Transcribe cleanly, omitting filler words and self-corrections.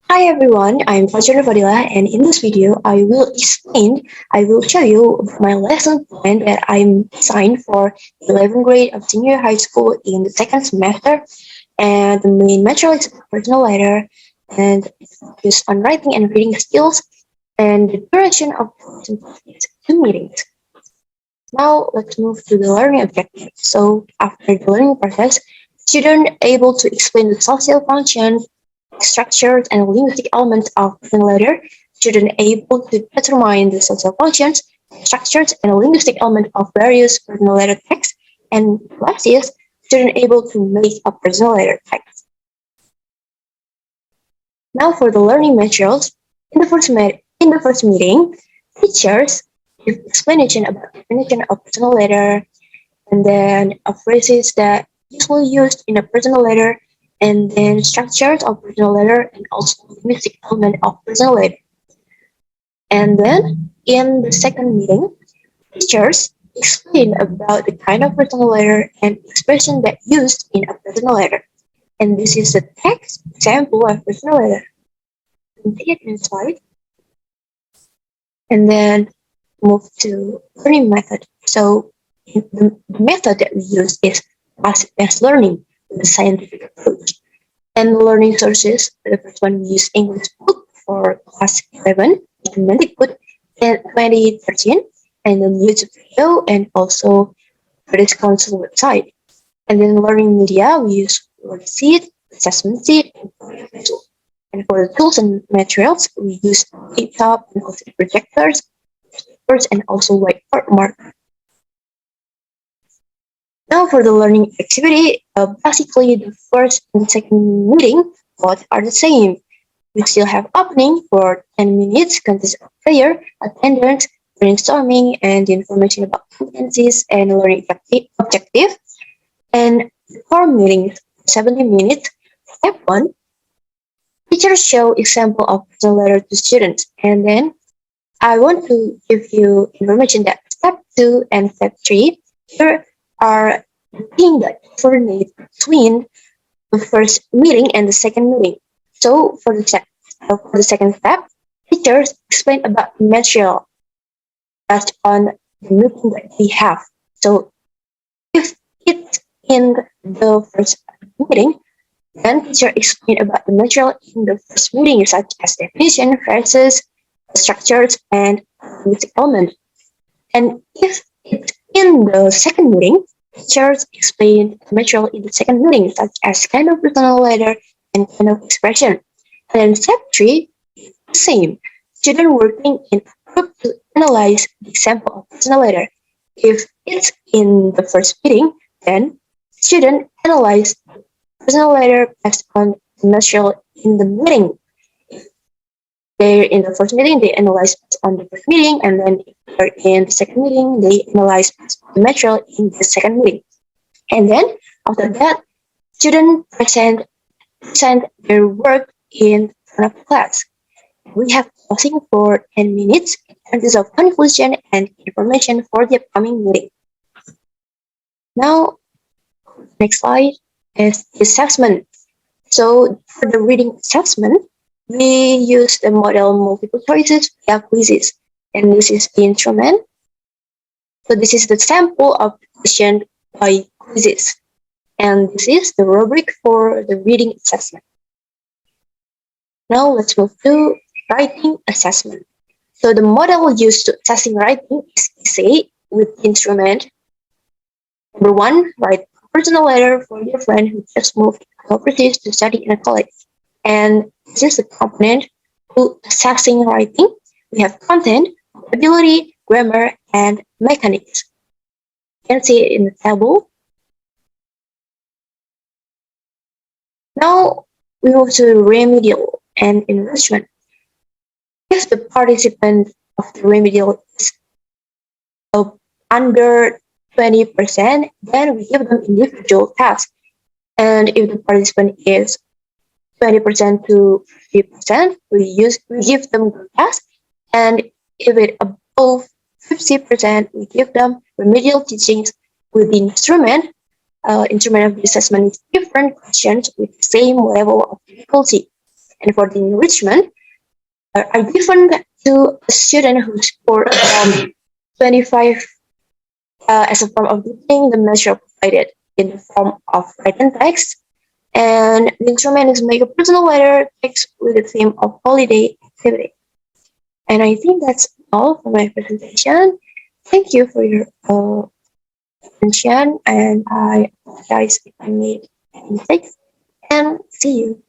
Hi everyone, I'm Fajar Nur Fadhilah, and in this video I will show you my lesson plan that I'm assigned for 11th grade of senior high school in the second semester, and the main material is personal letter, and it's focused on writing and reading skills, and the duration of the lesson is 2 meetings. Now let's move to the learning objective. So after the learning process, student able to explain the social functions, structures, and linguistic elements of written letter. Student able to determine the social functions, structures, and linguistic elements of various written letter texts. And last is student able to make a personal letter text. Now for the learning materials, in the first meeting, teachers give explanation about definition of personal letter, and then phrases that usually used in a personal letter, and then structures of personal letter, and also linguistic element of personal letter. And then in the second meeting, teachers explain about the kind of personal letter and expression that used in a personal letter. And this is the text example of personal letter. You can see it in the slide. And then move to learning method. So the method that we use is class-based learning with a scientific approach. And learning sources, the first one we use English book for class 11, Romantic book in 2013, and then YouTube video and also British Council website. And then learning media, we use WordSeed, Assessment Sheet, and Visual. And for the tools and materials, we use laptop and also projectors, and also whiteboard marker. Now for the learning activity, basically the first and second meeting both are the same. We still have opening for 10 minutes, consists of prayer, attendance, brainstorming, and the information about competencies and learning objective. And the core meetings, 70 minutes. Step 1, teachers show example of personal letter to students. And then I want to give you information that step 2 and step 3 here are the thing that alternate between the first meeting and the second meeting. So for the second step, teachers explain about the material based on the meeting that we have. So if it's in the first meeting, then teacher explain about the material in the first meeting, such as definition, phrases, structures, and music elements. And if it's in the second meeting, teachers explain the material in the second meeting, such as kind of personal letter and kind of expression. And then step 3, the same. Student working in a group to analyze the example of personal letter. If it's in the first meeting, then student analyze the personal letter based on the material in the meeting. They're in the first meeting, they analyze on the first meeting, and then if they're in the second meeting, they analyze the material in the second meeting. And then after that, students present their work in front of the class. We have pausing for 10 minutes in terms of conclusion and information for the upcoming meeting. Now, next slide is assessment. So for the reading assessment, we use the model multiple choices via quizzes, and this is the instrument. So this is the sample of the question by quizzes, and this is the rubric for the reading assessment. Now let's move to writing assessment. So the model used to assessing writing is essay with the instrument. Number 1, write a personal letter for your friend who just moved overseas to study in a college. And this is the component to assessing writing. We have content, ability, grammar, and mechanics. You can see it in the table. Now we move to remedial and enrichment. If the participant of the remedial is under 20%, then we give them individual tasks. And if the participant is 20% to 50%, we give them group tasks, and if it above 50%, we give them remedial teachings with the instrument. Instrument of the assessment is different questions with the same level of difficulty. And for the enrichment, are given to a student who scored 25 as a form of grading. The measure provided in the form of written text, and the instrument is make a personal letter text with the theme of holiday activity. And I think that's all for my presentation. Thank you for your attention, and I apologize if I made any mistakes. And see you.